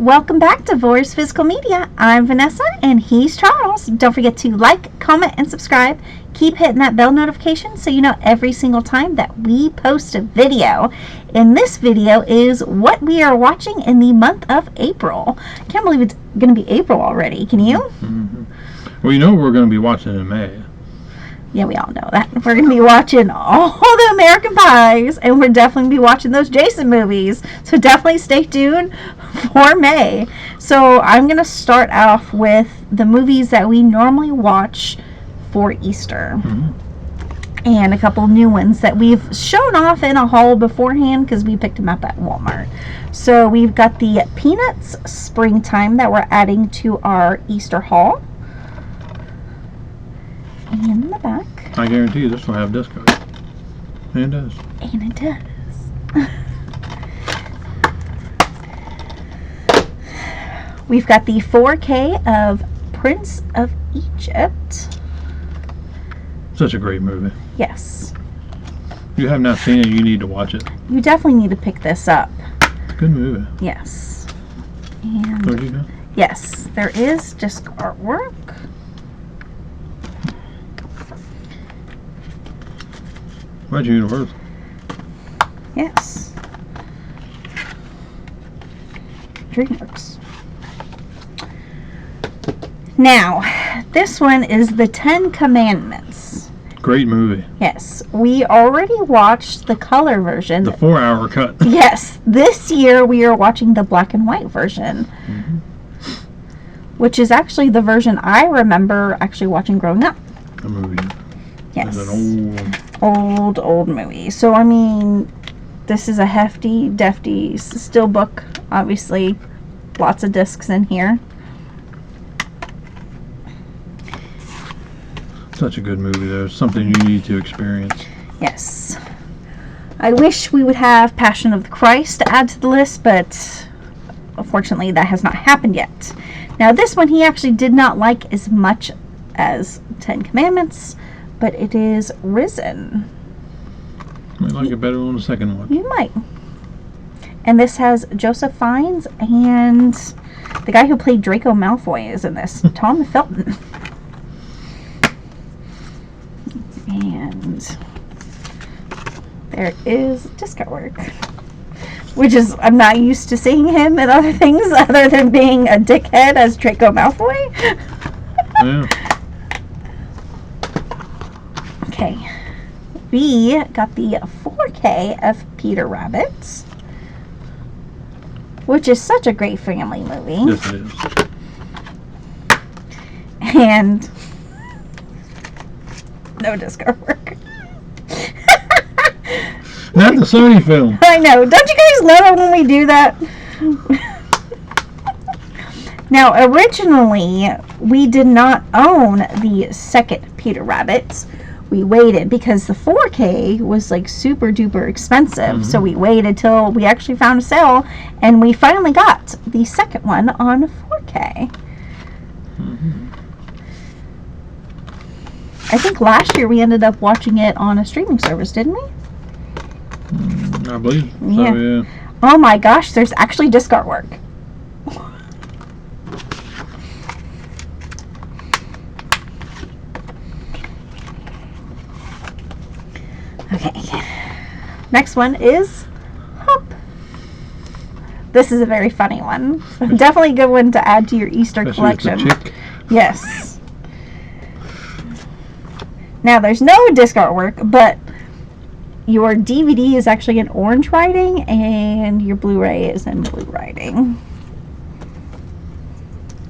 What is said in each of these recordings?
Welcome back to Voice Physical Media. I'm Vanessa and he's Charles. Don't forget to like, comment, and subscribe. Keep hitting that bell notification so you know every single time that we post a video. And this video is what we are watching in the month of April. I can't believe it's going to be April already. Can you? Mm-hmm. Well, you know we're going to be watching in May. Yeah, we all know that. We're going to be watching all the American Pies, and we're definitely going to be watching those Jason movies. So definitely stay tuned for May. So I'm going to start off with the movies that we normally watch for Easter. Mm-hmm. And a couple new ones that we've shown off in a haul beforehand because we picked them up at Walmart. So we've got the Peanuts Springtime that we're adding to our Easter haul. And in the back. I guarantee you this will have disco. And it does. And it does. We've got the 4K of Prince of Egypt. Such a great movie. Yes. If you have not seen it, you need to watch it. You definitely need to pick this up. Good movie. Yes. And What you know? yes, there is disc artwork. Magic Universal. Yes. DreamWorks. Now, this one is the 10 Commandments. Great movie. Yes, we already watched the color version. The 4-hour cut. Yes, this year we are watching the black and white version, Mm-hmm. which is actually the version I remember actually watching growing up. The movie. Yes. It's an Old movie. So, I mean, this is a hefty, defty still book, obviously. Lots of discs in here. such a good movie. There's something you need to experience. Yes. I wish we would have Passion of the Christ to add to the list, but unfortunately that has not happened yet. Now, this one he actually did not like as much as Ten Commandments, but it is Risen. Might like it better on the second one. You might. And this has Joseph Fiennes, and the guy who played Draco Malfoy is in this, Tom Felton. And there is disco work, which is, I'm not used to seeing him in other things other than being a dickhead as Draco Malfoy. Yeah. Okay, we got the 4K of Peter Rabbit, which is such a great family movie. Yes, it is. And no disco work. Not the Sony film. I know. Don't you guys love it when we do that? Now, originally, we did not own the second Peter Rabbit. We waited because the 4K was like super duper expensive. Mm-hmm. So we waited till we actually found a sale, and we finally got the second one on 4K. Mm-hmm. I think last year we ended up watching it on a streaming service, didn't we? I believe. Yeah. So, yeah. Oh my gosh, there's actually disc artwork. Okay. Next one is Hop. This is a very funny one. Definitely a good one to add to your Easter Especially with the collection. chick. Yes. Now, there's no disc artwork, but your DVD is actually in orange writing, and your Blu-ray is in blue writing.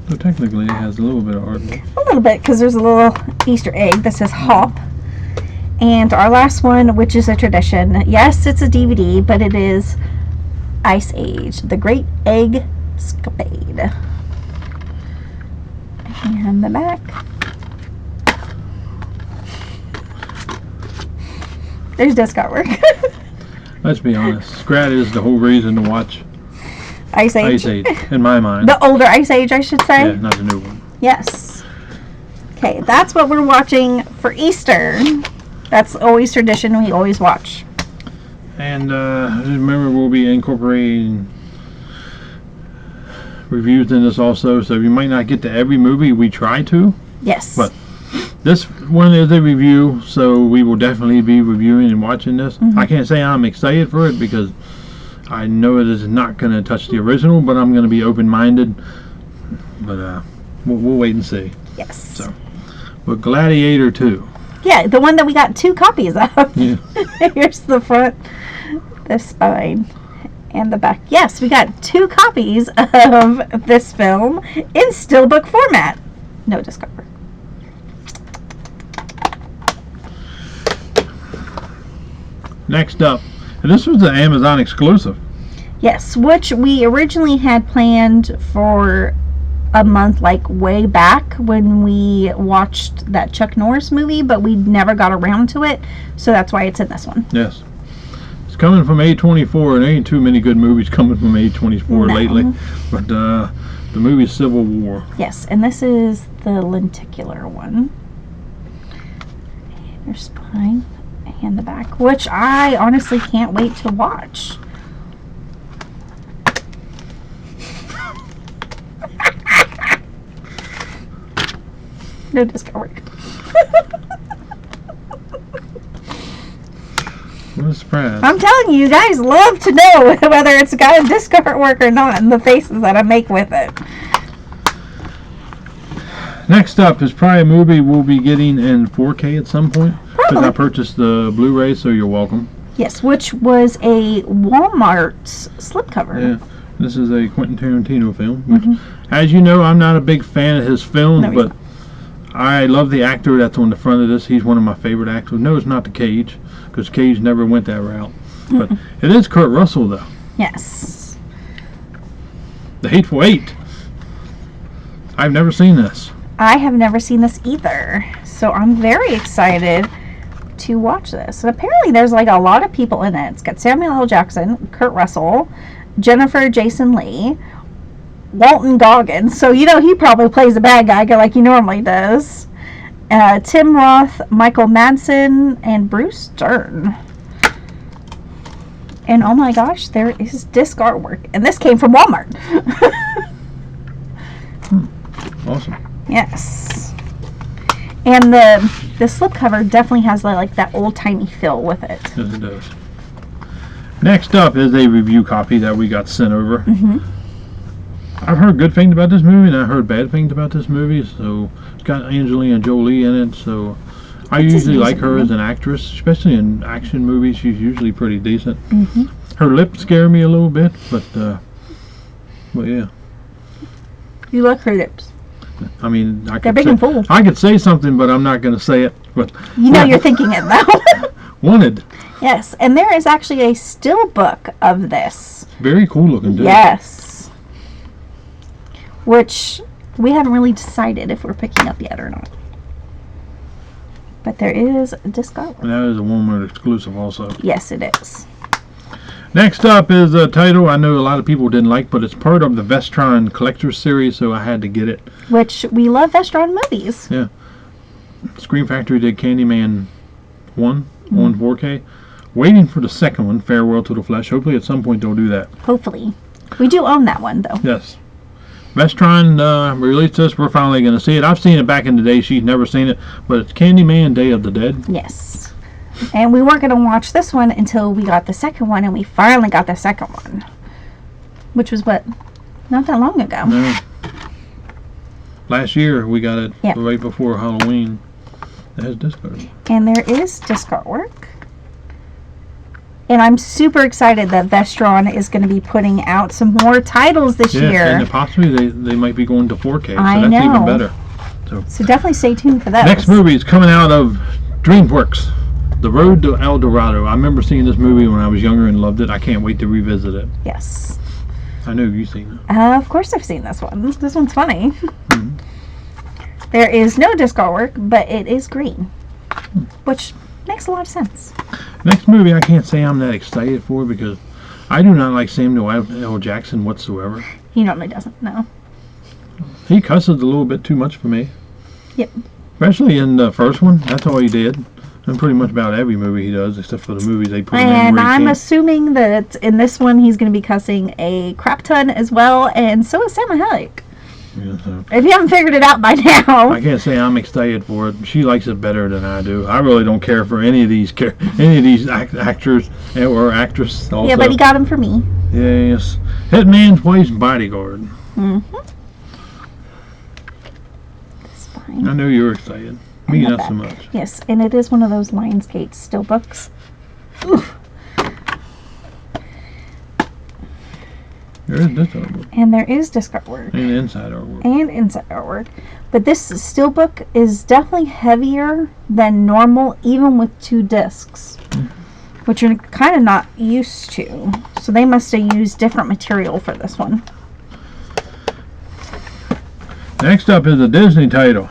So technically it has a little bit of artwork. A little bit, because there's a little Easter egg that says Hop. And our last one, which is a tradition. Yes, it's a DVD, but it is Ice Age, The Great Egg Scapade. And the back. There's disc artwork. Let's be honest. Scrat is the whole reason to watch Ice Age. Ice Age, in my mind. The older Ice Age, I should say. Yeah, not the new one. Yes. Okay, that's what we're watching for Easter. That's always tradition we always watch. And remember, we'll be incorporating reviews in this also, so you might not get to every movie. We try to. Yes. But this one is a review, so we will definitely be reviewing and watching this. I can't say I'm excited for it because I know it is not going to touch the original, but I'm going to be open-minded. But we'll wait and see. Yes. So, but Gladiator 2. Yeah, the one that we got 2 copies of. Yeah. Here's the front, the spine, and the back. Yes, we got 2 copies of this film in steelbook format. No discover. Next up, and this was an Amazon exclusive. Yes, which we originally had planned for a month, like way back when we watched that Chuck Norris movie, but we never got around to it, so that's why it's in this one. Yes. It's coming from A24, and there ain't too many good movies coming from A24 lately. But the movie Civil War. Yes, and this is the lenticular one. Their spine and the back, which I honestly can't wait to watch. No discount work. What a surprise. I'm telling you, you guys love to know whether it's got disc artwork or not and the faces that I make with it. Next up is probably a movie we'll be getting in 4K at some point. Because I Probably. purchased the Blu-ray, so you're welcome. Yes, which was a Walmart's slipcover. Yeah. This is a Quentin Tarantino film. Which, as you know, I'm not a big fan of his films, No, you're but I love the actor that's on the front of this. He's one of my favorite actors. No, it's not the Cage, because Cage never went that route. But it is Kurt Russell, though. Yes. The Hateful Eight. I've never seen this. I have never seen this either, so I'm very excited to watch this. And apparently there's like a lot of people in it. It's got Samuel L. Jackson, Kurt Russell, Jennifer Jason Leigh, Walton Goggins, so you know he probably plays a bad guy like he normally does. Tim Roth, Michael Madsen, and Bruce Dern. And oh my gosh, there is disc artwork, and this came from Walmart. Awesome. Yes. And the slipcover definitely has like that old-timey feel with it. Yes, it does. Next up is a review copy that we got sent over. I've heard good things about this movie, and I heard bad things about this movie. So it's got Angelina Jolie in it. So I usually like her as an actress, especially in action movies. She's usually pretty decent. Her lips scare me a little bit, but yeah. You like her lips. I mean, They're big and full. I could say something, but I'm not going to say it. But You know you're thinking it though. Wanted. Yes, and there is actually a still book of this. Very cool looking, dude. Yes. Which we haven't really decided if we're picking up yet or not. But there is disc artwork. And that is a Walmart exclusive also. Yes, it is. Next up is a title I know a lot of people didn't like, but it's part of the Vestron Collector's Series, so I had to get it. Which we love Vestron movies. Yeah. Scream Factory did Candyman 1 on 4K. Waiting for the second one, Farewell to the Flesh. Hopefully at some point they'll do that. Hopefully. We do own that one though. Yes. Vestron released this. We're finally going to see it. I've seen it back in the day. She's never seen it, but it's Candyman Day of the Dead. Yes. And we weren't going to watch this one until we got the second one, and we finally got the second one. Which was what? Not that long ago. No. Last year we got it Yeah. right before Halloween. It has disc artwork. And there is disc artwork. And I'm super excited that Vestron is going to be putting out some more titles this Yeah, year. and possibly they might be going to 4K, so I that's even know. better. So definitely stay tuned for that. Next movie is coming out of DreamWorks, The Road to El Dorado. I remember seeing this movie when I was younger and loved it. I can't wait to revisit it. Yes. I know you've seen it. Of course I've seen this one. This one's funny. There is no disc artwork, but it is green. Which makes a lot of sense. Next movie I can't say I'm that excited for because I do not like Samuel L. Jackson whatsoever. He normally doesn't know. He cusses a little bit too much for me. Yep. Especially in the first one. That's all he did. And pretty much about every movie he does, except for the movies they put him in. And where he I'm can't. assuming that in this one he's going to be cussing a crap ton as well, and so is Salma Hayek. Yeah, so. If you haven't figured it out by now. I can't say I'm excited for it. She likes it better than I do. I really don't care for any of these actors or actress. Also. Yeah, but he got him for me. Yes, Hitman's Wife's Bodyguard. Mm-hmm. It's fine. I know you're excited. Me, not so much. Yes, and it is one of those Lionsgate steelbooks. Oof. There is this artwork. And there is disc artwork. And inside artwork. And inside artwork. But this steelbook is definitely heavier than normal, even with 2 discs. Which you're kind of not used to. So they must have used different material for this one. Next up is a Disney title.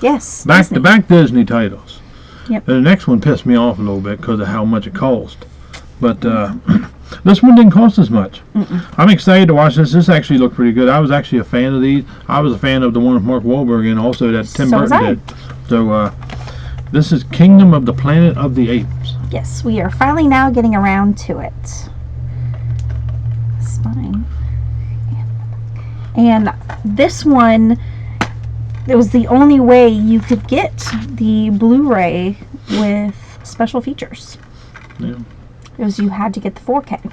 Yes. Back-to-back Disney titles. Yep. And the next one pissed me off a little bit because of how much it cost. But this one didn't cost as much. I'm excited to watch this. This actually looked pretty good. I was actually a fan of these. I was a fan of the one with Mark Wahlberg and also that Tim Burton did. So this is Kingdom of the Planet of the Apes. Yes, we are finally now getting around to it. Spine. And this one, it was the only way you could get the Blu-ray with special features. Yeah. It was you had to get the 4K.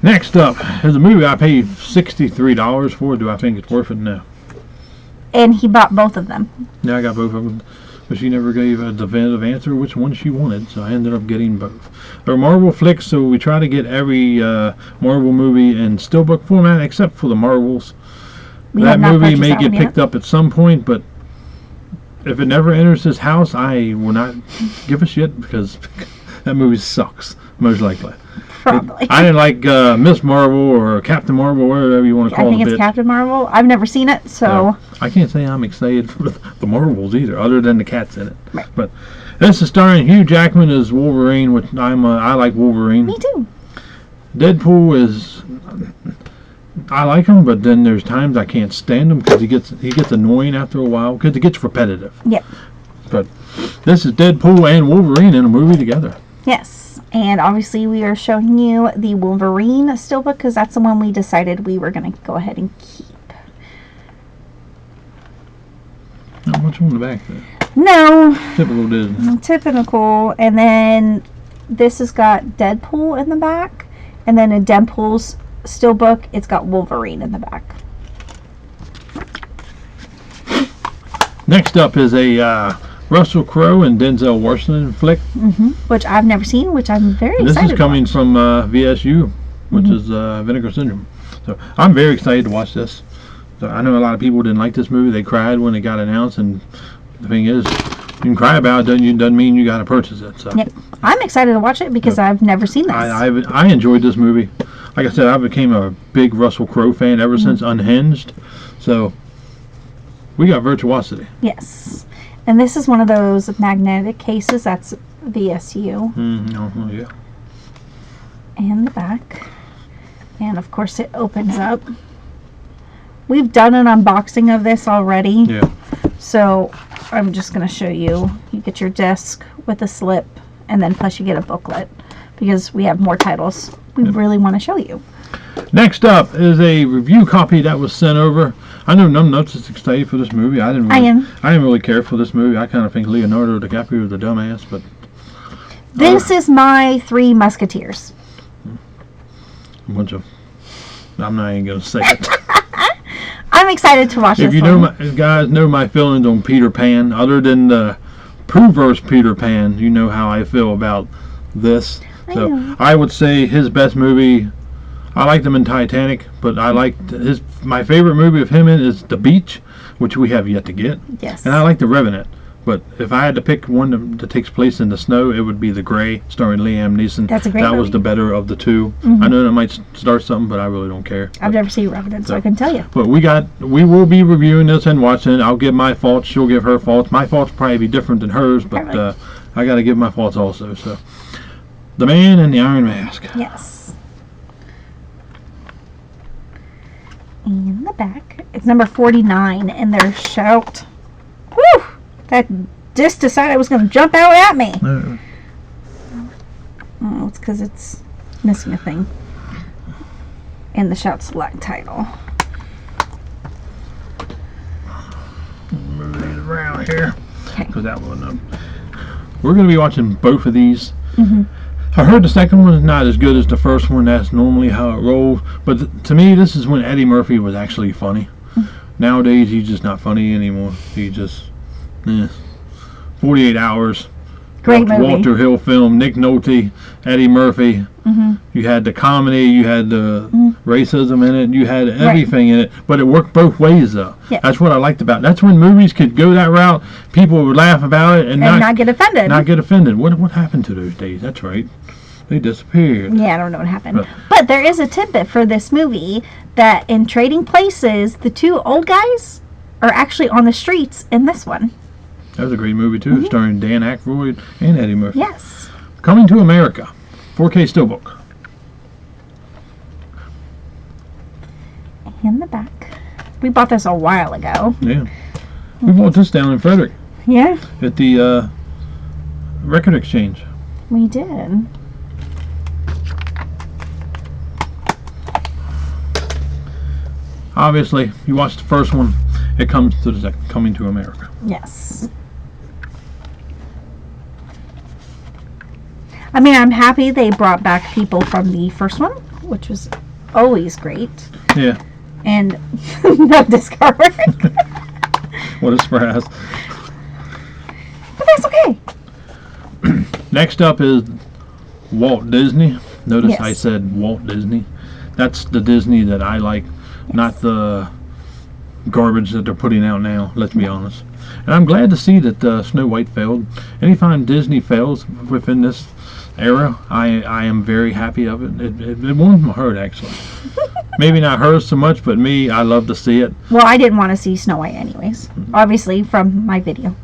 Next up is a movie I paid $63 for. Do I think it's worth it? No. And he bought both of them. Yeah, I got both of them. But she never gave a definitive answer which one she wanted, so I ended up getting both. They're Marvel flicks, so we try to get every Marvel movie in steelbook format except for the Marvels. That movie may get picked up at some point, but if it never enters this house, I will not give a shit because that movie sucks, most likely. Probably. I didn't like Miss Marvel or Captain Marvel, whatever you want to call it. I think it's Captain Marvel. I've never seen it, so... I can't say I'm excited for the Marvels either, other than the cats in it. Right. But this is starring Hugh Jackman as Wolverine, which I like Wolverine. Me too. Deadpool is... I like him, but then there's times I can't stand him because he gets annoying after a while because it gets repetitive. Yep. But this is Deadpool and Wolverine in a movie together. Yes. And obviously we are showing you the Wolverine steelbook because that's the one we decided we were going to go ahead and keep. Not much on the back there. No. Typical Disney. Typical. And then this has got Deadpool in the back. And then in Deadpool's steelbook, it's got Wolverine in the back. Next up is a Russell Crowe and Denzel Washington flick. Which I've never seen, which I'm very excited This is coming from VSU, which is Vinegar Syndrome. So I'm very excited to watch this. So I know a lot of people didn't like this movie. They cried when it got announced, and the thing is, you can cry about it, doesn't mean you got to purchase it. So Yep. I'm excited to watch it because I've never seen this. I enjoyed this movie. Like I said, I became a big Russell Crowe fan ever since Unhinged. So we got Virtuosity. Yes. And this is one of those magnetic cases. That's VSU. Yeah. And the back. And of course it opens up. We've done an unboxing of this already. Yeah. So I'm just going to show you. You get your disc with a slip, and then plus you get a booklet because we have more titles we really want to show you. Next up is a review copy that was sent over. I know Numbnuts is excited for this movie. I didn't really care for this movie. I kind of think Leonardo DiCaprio was a dumbass, but this is my Three Musketeers. A bunch of... I'm not even going to say it. I'm excited to watch this. If you guys know my feelings on Peter Pan, other than the Pooh-verse Peter Pan, you know how I feel about this. So I would say his best movie. I liked him in Titanic, but I liked my favorite movie of him is The Beach, which we have yet to get. Yes. And I like The Revenant. But if I had to pick one that takes place in the snow, it would be The Grey, starring Liam Neeson. That's a great movie. That was the better of the two. I know that might start something, but I really don't care. I've never seen Revenant, so I can tell you. But we will be reviewing this and watching it. I'll give my faults. She'll give her faults. My faults will probably be different than hers, but I got to give my faults also. So, The Man in the Iron Mask. Yes. In the back, it's number 49, and there's Shout Whew! That disc decided it was going to jump out at me. Oh, it's because it's missing a thing in the Shout Select title. Move these around here. Okay. Put that one up. We're going to be watching both of these. Mm-hmm. I heard the second one is not as good as the first one. That's normally how it rolls. But to me, this is when Eddie Murphy was actually funny. Nowadays, he's just not funny anymore. He just, 48 Hours. Great movie. Walter Hill film, Nick Nolte, Eddie Murphy. Mm-hmm. You had the comedy, you had the racism in it, you had everything in it, but it worked both ways though. Yeah. That's what I liked about it. That's when movies could go that route, people would laugh about it and not get offended. Not get offended. What happened to those days? That's right. They disappeared. Yeah, I don't know what happened. But there is a tidbit for this movie that in Trading Places, the two old guys are actually on the streets in this one. That was a great movie too, starring Dan Aykroyd and Eddie Murphy. Yes. Coming to America, 4K Steelbook. In the back. We bought this a while ago. Yeah. We bought this down in Frederick Yeah, at the Record Exchange. we did. Obviously, you watched the first one, it comes to the second, Coming to America. Yes. I mean, I'm happy they brought back people from the first one, which was always great. Yeah. And no discovery. What a surprise. But that's okay. Next up is Walt Disney. Notice Yes. I said Walt Disney. That's the Disney that I like, not the garbage that they're putting out now, let's be honest. And I'm glad to see that Snow White failed. Anytime Disney fails within this era, I am very happy of it. It warms my heart, actually. Maybe not hers so much, but me, I love to see it. Well, I didn't want to see Snow White anyways. Obviously, from my video.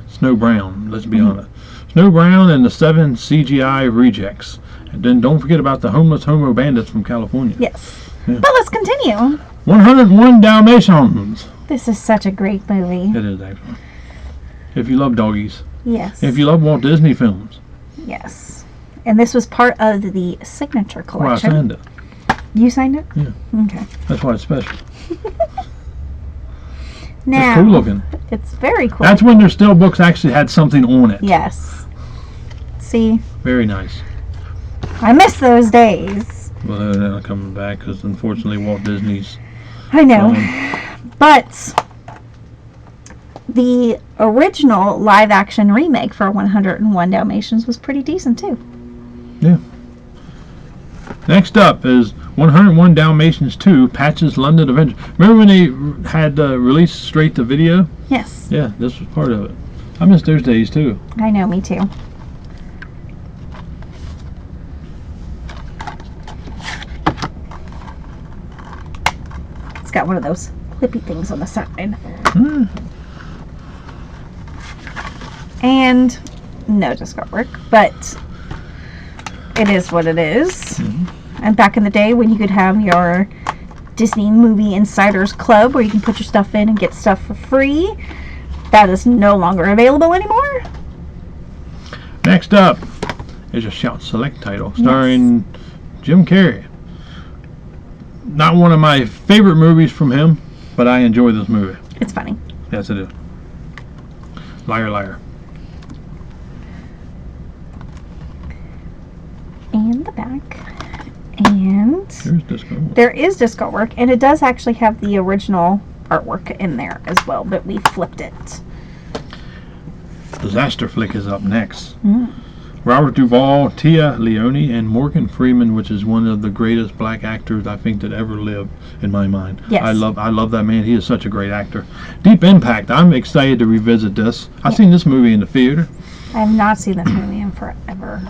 Snow Brown, let's be honest. Snow Brown and the 7 CGI rejects. And then don't forget about the homeless homo bandits from California. Yes. Yeah. But let's continue. 101 Dalmatians. This is such a great movie. It is, actually. If you love doggies. Yes. If you love Walt Disney films. Yes. And this was part of the signature Well, I collection. signed it. You signed it? Yeah. Okay. That's why it's special. Now, It's cool looking. it's very cool. That's when their still books actually had something on it. Yes. See, Very nice. I miss those days. Well, they're not coming back because unfortunately Walt Disney's I know. gone. But the original live action remake for 101 Dalmatians was pretty decent too. Next up is 101 Dalmatians 2 Patch's London Adventure. Remember when they had released straight to video? Yes. Yeah, this was part of it. I miss those days too. I know, me too. It's got one of those clippy things on the side. Hmm. And no disc artwork, but it is what it is. Mm-hmm. And back in the day when you could have your Disney Movie Insiders Club where you can put your stuff in and get stuff for free, that is no longer available anymore. Next up is a Shout Select title starring Jim Carrey. Not one of my favorite movies from him, but I enjoy this movie. It's funny. Yes, it is. Liar, liar. And the back. And Here's Disco. there is disc artwork, and it does actually have the original artwork in there as well, but we flipped it. Disaster Flick is up next. Mm. Robert Duvall, Tia Leone, and Morgan Freeman, which is one of the greatest black actors I think that ever lived in my mind. Yes. I love that man. He is such a great actor. Deep Impact. I'm excited to revisit this. I've seen this movie in the theater. I have not seen this movie in forever.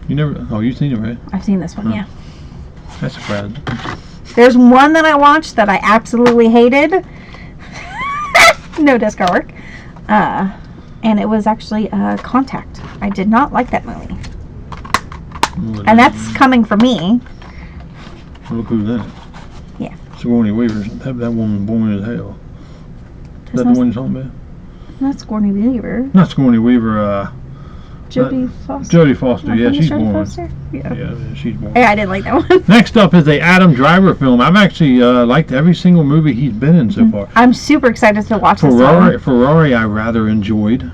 You never? Oh, you've seen it, right? I've seen this one, Huh. yeah. That's surprising. There's one that I watched that I absolutely hated. No disc artwork. And it was actually Contact. I did not like that movie. And that's coming from me. Look who's that. Yeah. Sigourney Weaver. That woman born as hell. Is that the one you're talking about? Not Sigourney Weaver. Not Sigourney Weaver. Jodie Foster. Jodie Foster. I Yeah, think it's she's Jodie born. Foster? Yeah. Yeah, she's born. Yeah, I didn't like that one. Next up is a Adam Driver film. I've actually liked every single movie he's been in so far. I'm super excited to watch this Ferrari I rather enjoyed.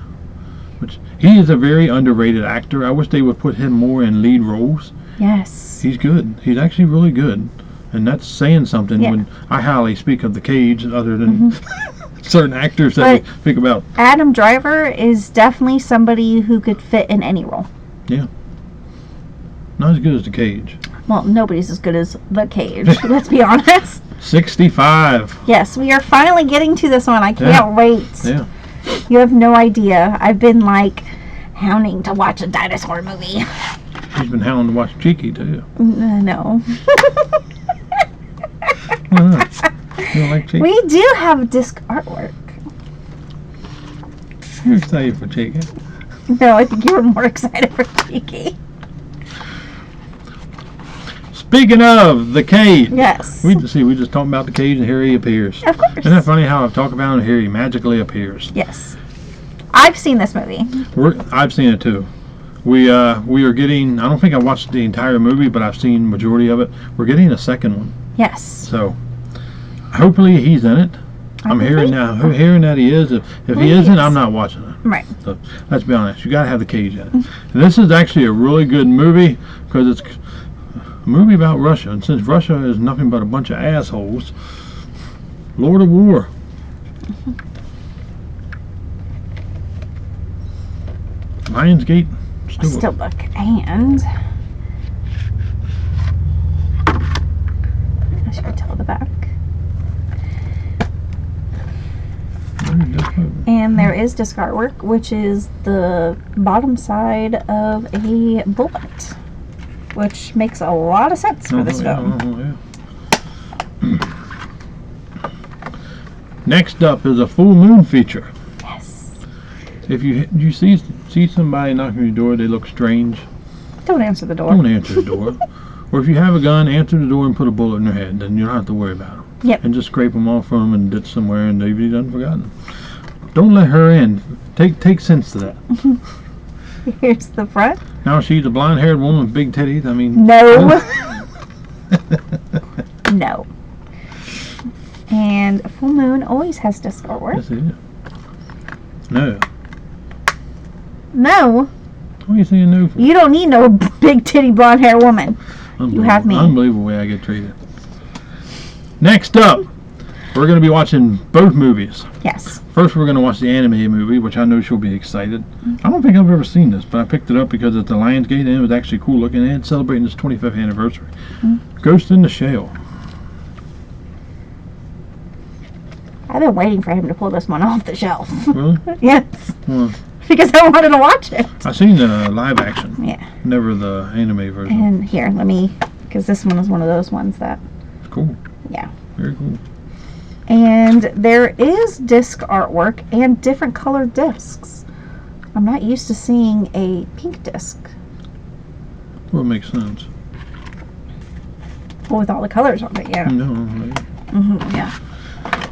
Which he is a very underrated actor. I wish they would put him more in lead roles. Yes. He's good. He's actually really good. And that's saying something when I highly speak of The Cage other than certain actors that we speak about. Adam Driver is definitely somebody who could fit in any role. Yeah. Not as good as The Cage. Well, nobody's as good as The Cage, let's be honest. 65. Yes, we are finally getting to this one. I can't wait. Yeah. You have no idea. I've been like hounding to watch a dinosaur movie. He's been hounding to watch Cheeky too. No. Why not? You don't like Cheeky? We do have disc artwork. You're excited for Cheeky. No, I think you were more excited for Cheeky. Speaking of The Cage. Yes. We just talked about The Cage and here he appears. Of course. Isn't that funny how I've talked about him and here he magically appears? Yes. I've seen this movie. I've seen it too. We are getting, I don't think I watched the entire movie, but I've seen majority of it. We're getting a second one. Yes. So hopefully he's in it. I'm hearing that he is. If he isn't, I'm not watching it. Right. So let's be honest. You got to have The Cage in it. And this is actually a really good movie because it's a movie about Russia. And since Russia is nothing but a bunch of assholes, Lord of War. Lionsgate. Still look. And as you can tell the back. And there is disc artwork, which is the bottom side of a bullet, which makes a lot of sense for this film. Next up is a full moon feature. Yes. If you see somebody knocking on your door, they look strange, Don't answer the door. don't answer the door. Or if you have a gun, answer the door and put a bullet in their head. Then you don't have to worry about them. Yep. And just scrape them off from them and ditch somewhere and they've be done forgotten. Don't let her in. Take sense to that. Here's the front. Now she's a blonde-haired woman with big titties. I mean. No. No. And full moon always has disc artwork. Yes, it is. No. No. What are you saying no for? You don't need no big titty blonde hair woman. You have me. Unbelievable way I get treated. Next up, we're going to be watching both movies. Yes. First, we're going to watch the anime movie, which I know she'll be excited. I don't think I've ever seen this, but I picked it up because it's the Lionsgate and it was actually cool looking and it's celebrating its 25th anniversary. Ghost in the Shell. I've been waiting for him to pull this one off the shelf. Really? Yes. Well, Because I wanted to watch it. I've seen the live action. Yeah. Never the anime version. And here, because this one is one of those ones that, It's cool. yeah. Very cool. And there is disc artwork and different colored discs. I'm not used to seeing a pink disc. Well, it makes sense. Well, with all the colors on it, yeah. No. Yeah.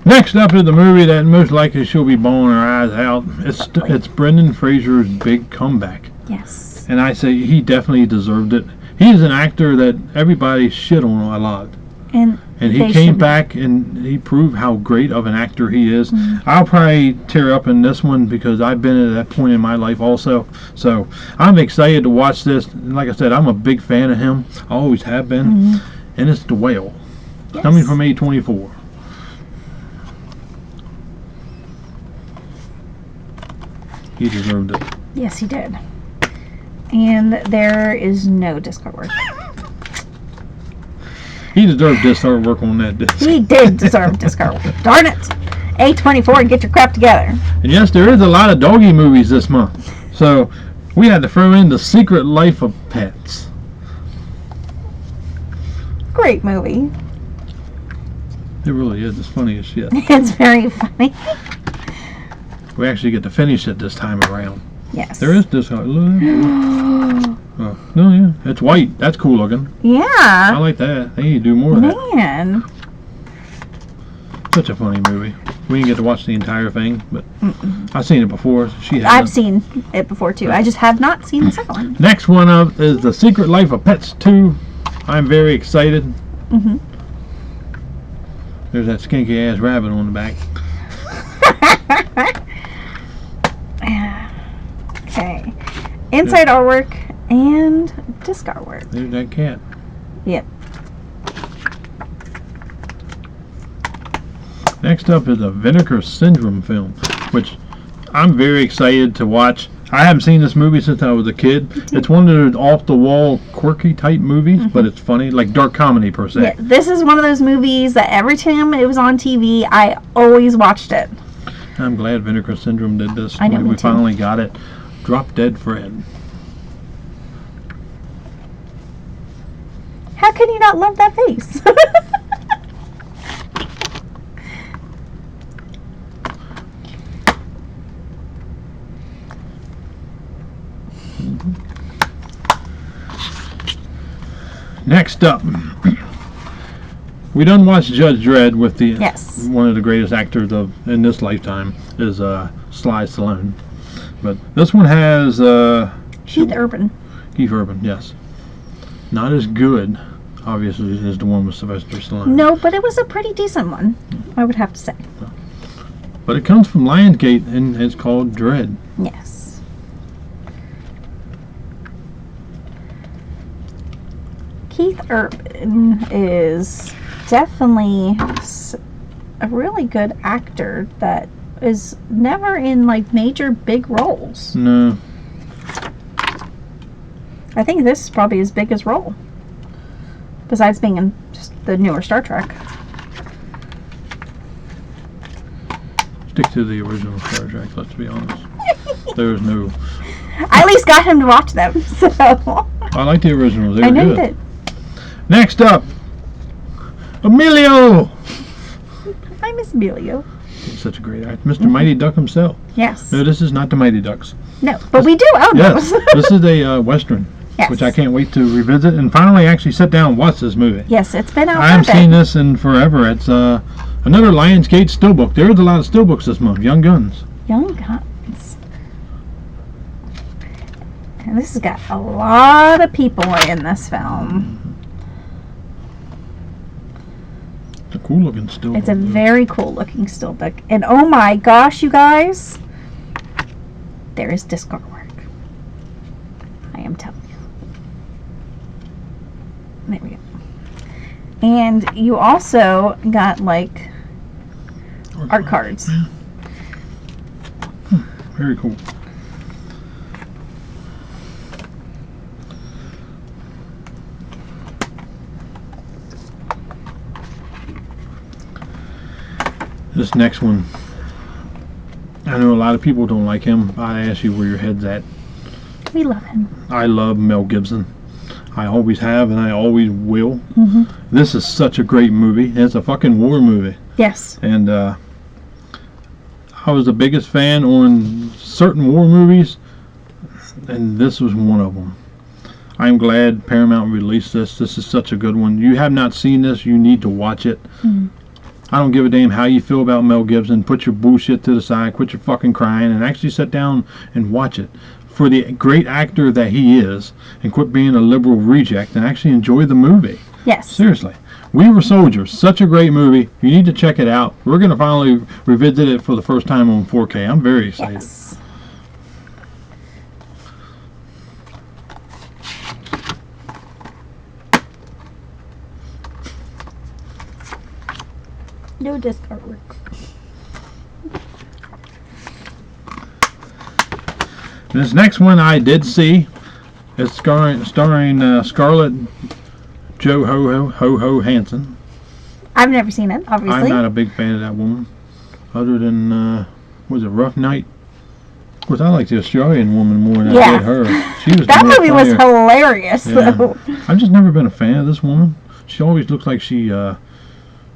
Next up is the movie that most likely she'll be bawling her eyes out. It's Brendan Fraser's big comeback. Yes. And I say he definitely deserved it. He's an actor that everybody shit on a lot. And he came back and he proved how great of an actor he is. I'll probably tear up in this one because I've been at that point in my life also. So I'm excited to watch this. And like I said, I'm a big fan of him. I always have been. And it's The Whale. Yes. Coming from A24. He deserved it. Yes, he did. And there is no disc artwork. He deserved disc artwork on that disc. He did deserve disc artwork. Darn it. A24, get your crap together. And yes, there is a lot of doggy movies this month. So we had to throw in The Secret Life of Pets. Great movie. It really is. It's funny as shit. It's very funny. We actually get to finish it this time around. Yes. There is this. Oh, no, yeah. It's white. That's cool looking. I Yeah. like that. They need to do more of that. Man. Such a funny movie. We didn't get to watch the entire thing, but I've seen it before. She hasn't. I've seen it before too. I just have not seen the second one. Next one up is The Secret Life of Pets 2. I'm very excited. Mm-hmm. There's that skinky ass rabbit on the back. Okay. Inside artwork and disc artwork. There's that cat. Yep. Next up is a Vinegar Syndrome film, which I'm very excited to watch. I haven't seen this movie since I was a kid. It's one of those off-the-wall, quirky type movies, but it's funny, like dark comedy per se. Yeah, this is one of those movies that every time it was on TV, I always watched it. I'm glad Vinegar Syndrome did this. I know, me we too. finally got it. Drop Dead Fred. How can you not love that face? Next up, we done watched Judge Dredd with the Yes. one of the greatest actors in this lifetime is Sly Stallone. But this one has Keith Urban. Keith Urban, yes. Not as good, obviously, as the one with Sylvester Stallone. No, but it was a pretty decent one, I would have to say. But it comes from Lionsgate and it's called Dredd. Yes. Keith Urban is definitely a really good actor that is never in like major big roles. No. I think this is probably his biggest role, besides being in just the newer Star Trek. Stick to the original Star Trek, let's be honest. There's no... I at least got him to watch them, so I like the originals, they were I know good. you did. Next up, Emilio! I miss Emilio. He's such a great actor. Mr. Mighty Duck himself. Yes. No, this is not the Mighty Ducks. No, but we do own Yes, those. this is a Western, Yes. which I can't wait to revisit and finally actually sit down and watch this movie. Yes, it's been out I haven't for a bit. seen this in forever. It's another Lionsgate steelbook. There's a lot of steelbooks this month. Young Guns. Young Guns. And this has got a lot of people in this film. It's a cool looking steelbook. It's a very cool looking steelbook. And oh my gosh, you guys, there is disc artwork. I am telling you. There we go. And you also got like art cards. Very cool. This next one, I know a lot of people don't like him. I ask you where your head's at. We love him. I love Mel Gibson. I always have and I always will. Mm-hmm. This is such a great movie. It's a fucking war movie. Yes. And I was the biggest fan on certain war movies, and this was one of them. I'm glad Paramount released this. This is such a good one. You have not seen this, you need to watch it. Mm. I don't give a damn how you feel about Mel Gibson. Put your bullshit to the side, quit your fucking crying, and actually sit down and watch it. For the great actor that he is, and quit being a liberal reject and actually enjoy the movie. Yes. Seriously. We Were Soldiers. Such a great movie. You need to check it out. We're going to finally revisit it for the first time on 4K. I'm very excited. Yes. No disc artwork. This next one I did see. It's starring Scarlett Johansson. I've never seen it, obviously. I'm not a big fan of that woman. Other than, was it Rough Night? Of course, I like the Australian woman more than I did her. She was That the more movie was funnier. hilarious, Yeah. though. I've just never been a fan of this woman. She always looks like she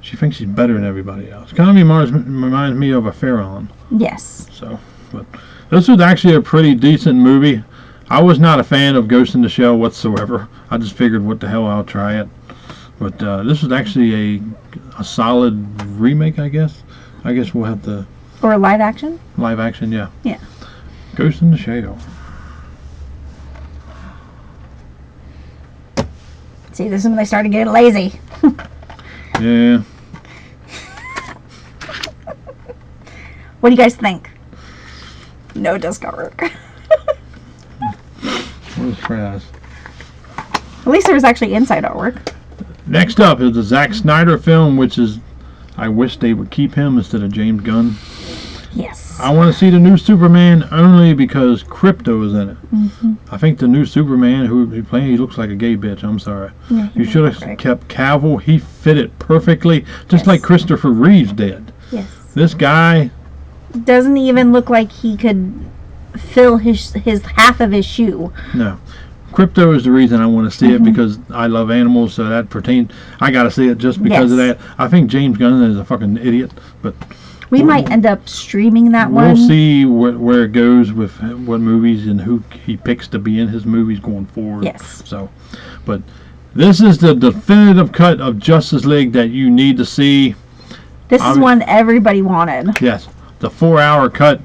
thinks she's better than everybody else. Kind of reminds me of a Farron. Yes. So, but this was actually a pretty decent movie. I was not a fan of Ghost in the Shell whatsoever. I just figured, what the hell, I'll try it. But this is actually a solid remake, I guess. I guess we'll have to Or live action? live action, yeah. Yeah. Ghost in the Shell. See, this is when they started getting lazy. Yeah. What do you guys think? No, it does not work. What is fries? At least there was actually inside artwork. Next up is the Zack Snyder film, which is, I wish they would keep him instead of James Gunn. Yes. I want to see the new Superman only because Crypto is in it. Mm-hmm. I think the new Superman who he playing, he looks like a gay bitch. I'm sorry. Yeah, You should have right. kept Cavill. He fit it perfectly, just Yes. like Christopher Reeves did. Yes. This guy, Doesn't even look like he could fill his half of his shoe. no. Crypto is the reason I want to see it Mhm. because I love animals, so that pertains. I got to see it just because of Yes. that. I think James Gunn is a fucking idiot, but We might end up streaming that we'll one. see where it goes with what movies and who he picks to be in his movies going forward. Yes. So, but this is the definitive cut of Justice League that you need to see. This is one everybody wanted. Yes, the 4-hour cut.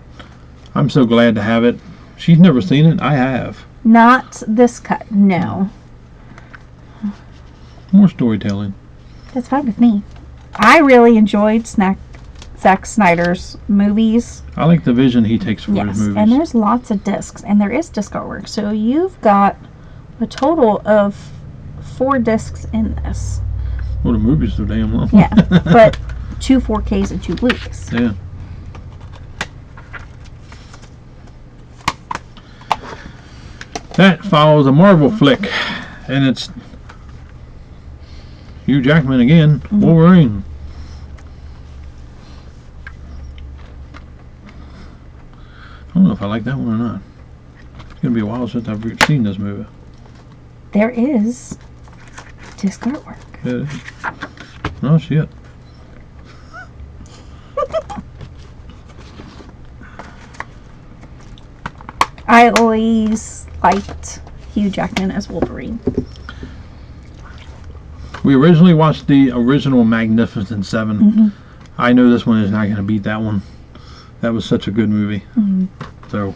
I'm so glad to have it. She's never seen it. I have. Not this cut. No. More storytelling. That's fine with me. I really enjoyed Zack Snyder's movies. I like the vision he takes for Yes. his movies. And there's lots of discs. And there is disc artwork. So you've got a total of 4 discs in this. Well, the movies are damn long. Yeah. But 2 4Ks and 2 Blu-rays. Yeah. That follows a Marvel flick, and it's Hugh Jackman again, Wolverine. I don't know if I like that one or not. It's gonna be a while since I've seen this movie. There is disc artwork. Yeah, it is. Oh shit. I always liked Hugh Jackman as Wolverine. We originally watched the original Magnificent Seven. Mhm. I know this one is not going to beat that one. That was such a good movie. Mhm. So,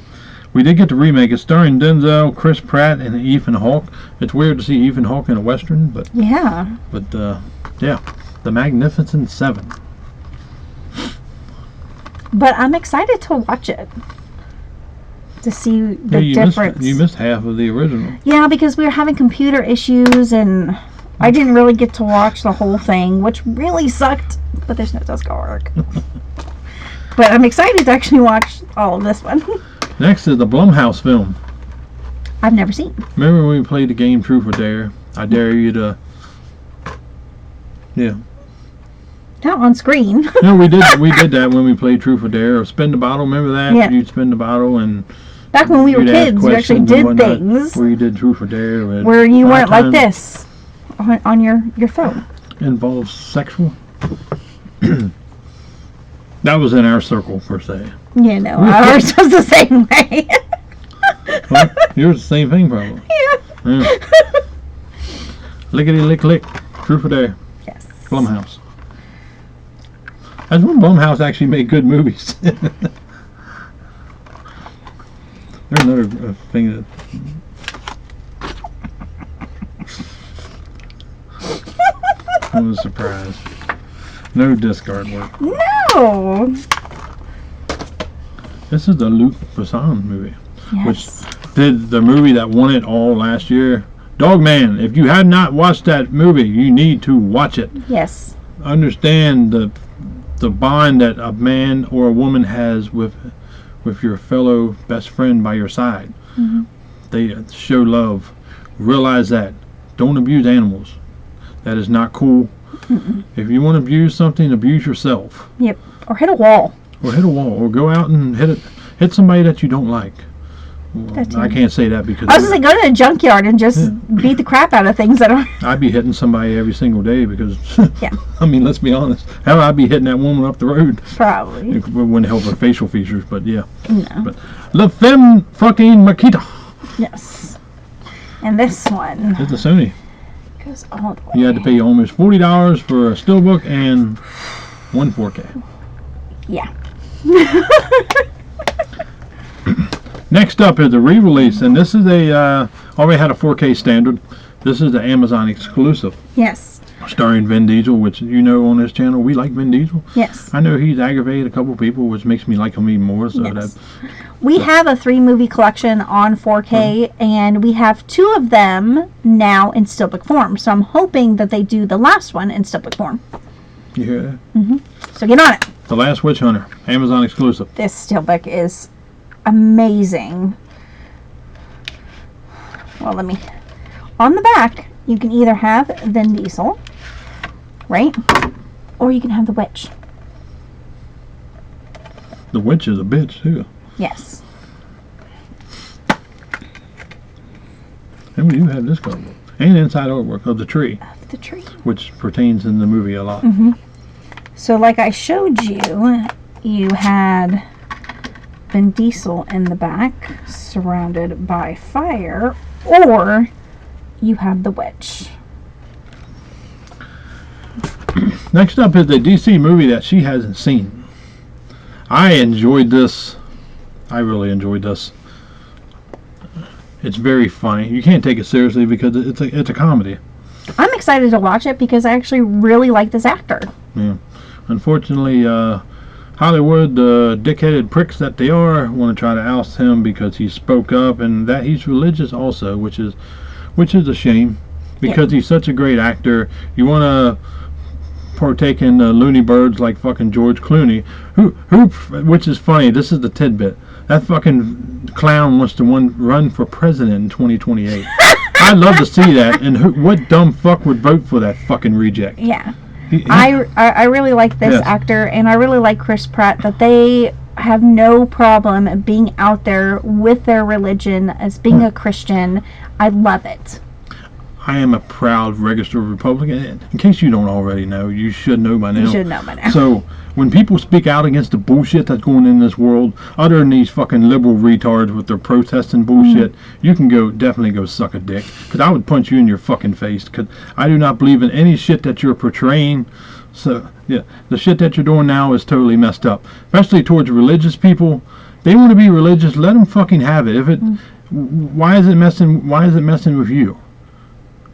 we did get the remake. It's starring Denzel, Chris Pratt, and Ethan Hawke. It's weird to see Ethan Hawke in a western, but Yeah. yeah, the Magnificent Seven. But I'm excited to watch it. To see the Yeah, difference. you missed half of the original. Yeah, because we were having computer issues and I didn't really get to watch the whole thing, which really sucked. But there's no disc artwork. But I'm excited to actually watch all of this one. Next is the Blumhouse film. I've never seen. Remember when we played the game Truth or Dare? I dare you to. Yeah. Not on screen. No, we did that when we played Truth or Dare or Spin the Bottle. Remember that? Yeah. You'd spin the bottle and Back when we were you'd ask kids, you actually questions and did whatnot, things where you did Truth or Dare. where you Five weren't like times this on your phone. Involves sexual. That was in our circle per se. You know, ours was the same way. Well, yours the same thing probably. Yeah. Yeah. Lickety lick lick. Truth or Dare. Yes. Blumhouse. That's when Blumhouse actually made good movies. There's another thing that. What a surprise. No discard work. No. This is the Luc Besson movie, Yes. did the movie that won it all last year. Dogman, if you have not watched that movie, you need to watch it. Yes. Understand the bond that a man or a woman has with your fellow best friend by your side. Mhm. They show love. Realize that. Don't abuse animals. That is not cool. Mm-mm. If you want to abuse something, abuse yourself. Yep. Or hit a wall. Or hit a wall. Or go out and hit somebody that you don't like. Well, That I too. can't say that because I was gonna say, go to a junkyard and just beat the crap out of things that are. I'd be hitting somebody every single day because, Yeah. I mean, let's be honest. Hell, I'd be hitting that woman up the road. Probably. It wouldn't help her facial features, but yeah. No. La Femme fucking Makita. Yes. And this one. It's the Sony. Goes all the way. You had to pay almost $40 for a steelbook and one 4K. Yeah. Next up is a re-release, and this is already had a 4K standard. This is the Amazon exclusive, Yes. starring Vin Diesel, which you know on this channel we like Vin Diesel. Yes. I know he's aggravated a couple people, which makes me like him even more. So Yes. We have a 3-movie collection on 4K, and we have 2 of them now in steelbook form. So I'm hoping that they do the last one in steelbook form. you hear that? So get on it. The Last Witch Hunter, Amazon exclusive. This steelbook is amazing. Well, on the back, you can either have Vin Diesel, right? Or you can have the witch. The witch is a bitch too. Yes. And we do have this cover book and inside artwork of the tree, The tree. which pertains in the movie a lot. So like I showed you, you had Vin Diesel in the back, surrounded by fire, or you have the witch. Next up is the DC movie that she hasn't seen. I enjoyed this. I really enjoyed this. It's very funny. You can't take it seriously because it's a comedy. I'm excited to watch it because I actually really like this actor. Yeah. Unfortunately, Hollywood, the dickheaded pricks that they are, want to try to oust him because he spoke up and that he's religious also, which is a shame because he's such a great actor. You want to partake in loony birds like fucking George Clooney, which is funny. This is the tidbit. That fucking clown wants to run for president in 2028. I'd love to see that. And what dumb fuck would vote for that fucking reject? Yeah. I really like this actor, and I really like Chris Pratt, that they have no problem being out there with their religion as being a Christian. I love it. I am a proud registered Republican. In case you don't already know, you should know by now. You should know by now. So, when people speak out against the bullshit that's going in this world, other than these fucking liberal retards with their protesting bullshit, you can definitely go suck a dick. Because I would punch you in your fucking face. Because I do not believe in any shit that you're portraying. So, yeah, the shit that you're doing now is totally messed up. Especially towards religious people. They want to be religious, let them fucking have it. Why is it messing with you?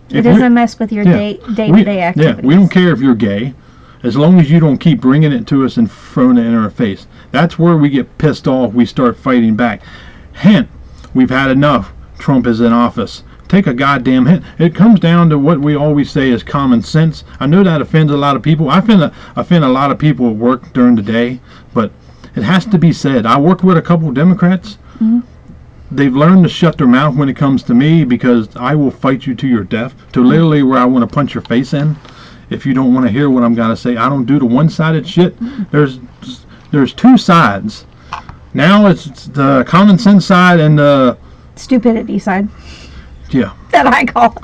It doesn't mess with your day-to-day activities. Yeah, we don't care if you're gay, as long as you don't keep bringing it to us and throwing it in our face. That's where we get pissed off. We start fighting back. Hint, we've had enough. Trump is in office. Take a goddamn hint. It comes down to what we always say is common sense. I know that offends a lot of people. I offend a lot of people at work during the day, but it has to be said. I work with a couple of Democrats. They've learned to shut their mouth when it comes to me because I will fight you to your death, to literally where I want to punch your face in. If you don't want to hear what I'm going to say, I don't do the one-sided shit. There's 2 sides. Now it's the common sense side and the stupidity side. Yeah. That I call.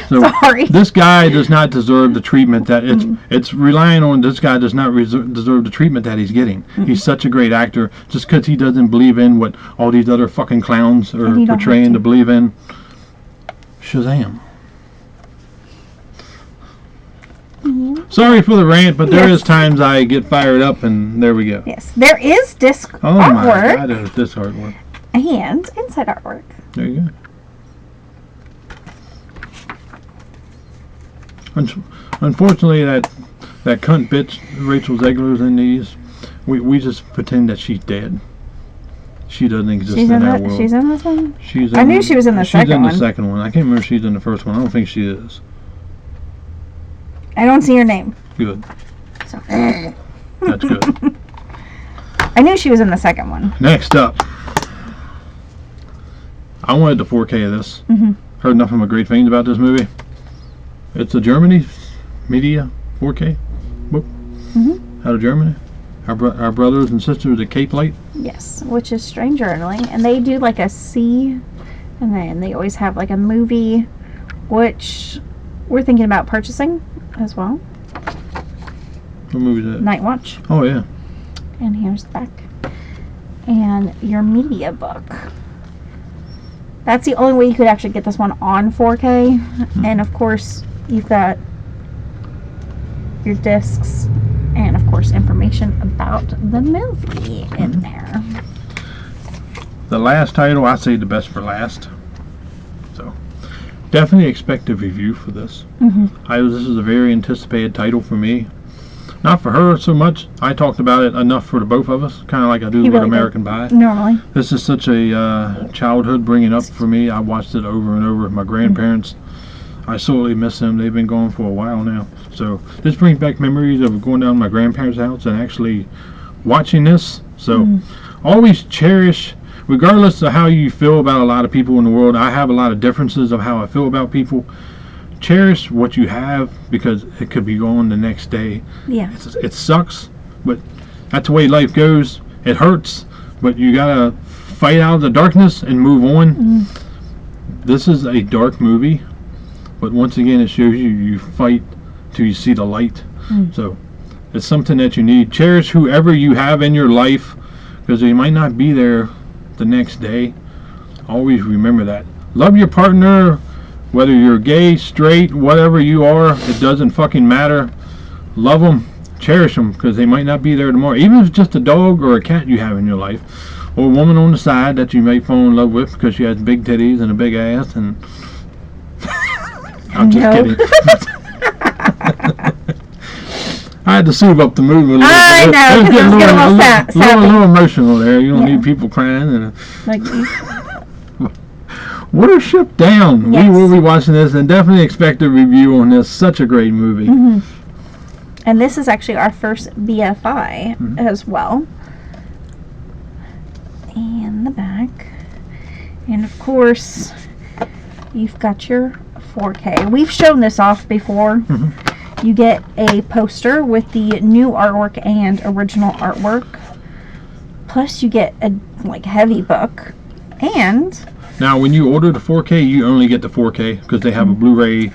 So sorry. This guy does not deserve the treatment that it's relying on. This guy does not deserve the treatment that he's getting. He's such a great actor. Just because he doesn't believe in what all these other fucking clowns are portraying to believe in. Shazam. Sorry for the rant, but there is times I get fired up, and there we go. Yes, there is disc artwork. My God, there's disc artwork. And inside artwork. There you go. Unfortunately, that cunt bitch Rachel Zegler's in these. We just pretend that she's dead. She doesn't exist in our world. She's in this one? I knew she was in the second one. She's in the second one. I can't remember if she's in the first one. I don't think she is. I don't see her name. Good. So. That's good. I knew she was in the second one. Next up. I wanted the 4K of this. Heard nothing but great things about this movie. It's a Germany media 4K book out of Germany. Our brothers and sisters at Cape Light. Yes, which is Strange Journaling, and they do like a C, and then they always have like a movie, which we're thinking about purchasing as well. What movie is that? Night Watch. Oh yeah. And here's the back. And your media book. That's the only way you could actually get this one on 4K. And of course, you've got your discs and of course information about the movie in there. The last title, I say the best for last. So definitely expect a review for this. This is a very anticipated title for me. Not for her so much. I talked about it enough for the both of us, kind of like I do with American Pie. Normally. This is such a childhood bringing up for me. I watched it over and over with my grandparents. I sorely miss them. They've been gone for a while now. So this brings back memories of going down to my grandparents' house and actually watching this. So always cherish, regardless of how you feel about a lot of people in the world. I have a lot of differences of how I feel about people. Cherish what you have, because it could be gone the next day. Yeah. It sucks, but that's the way life goes. It hurts, but you gotta fight out of the darkness and move on. This is a dark movie, but once again, it shows you fight till you see the light. So it's something that you need. Cherish whoever you have in your life, because they might not be there the next day. Always remember that. Love your partner. Whether you're gay, straight, whatever you are, it doesn't fucking matter. Love them, cherish them, because they might not be there tomorrow. Even if it's just a dog or a cat you have in your life, or a woman on the side that you may fall in love with because she has big titties and a big ass, and I'm just kidding. I had to soothe up the mood a little bit. I know, because it was getting a little emotional there. You don't need people crying. And like, Watership Down. Yes. We will be watching this and definitely expect a review on this. Such a great movie. and this is actually our first BFI as well. And the back. And of course, you've got your 4K. We've shown this off before. You get a poster with the new artwork and original artwork. Plus you get a heavy book. And now when you order the 4K, you only get the 4K because they have a Blu-ray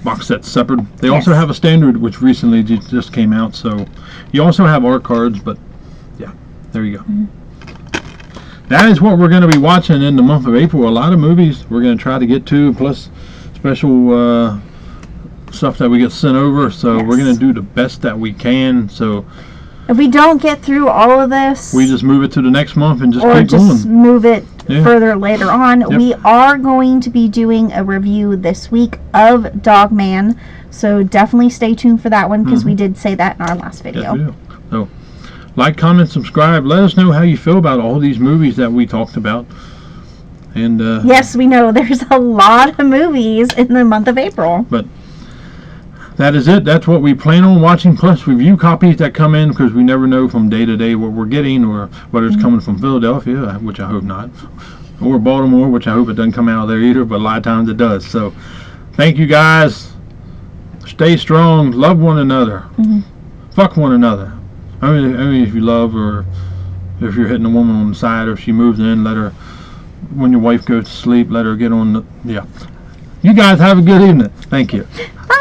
box set separate. They also have a standard which recently just came out, so you also have art cards, but yeah, there you go. That is what we're going to be watching in the month of April. A lot of movies we're going to try to get to, plus special stuff that we get sent over, so we're going to do the best that we can. So if we don't get through all of this, we just move it to the next month and just or keep just going. move it further later on. We are going to be doing a review this week of Dogman, so definitely stay tuned for that one, because we did say that in our last video. Yes, we do. So like, comment, subscribe. Let us know how you feel about all these movies that we talked about. And yes, we know there's a lot of movies in the month of April. But that is it. That's what we plan on watching, plus review copies that come in, because we never know from day to day what we're getting, or whether it's coming from Philadelphia, which I hope not, or Baltimore, which I hope it doesn't come out of there either, but a lot of times it does. So thank you guys. Stay strong. Love one another. Fuck one another. Only if you love, or if you're hitting a woman on the side, or if she moves in, let her, when your wife goes to sleep, let her get on the, You guys have a good evening. Thank you. Bye.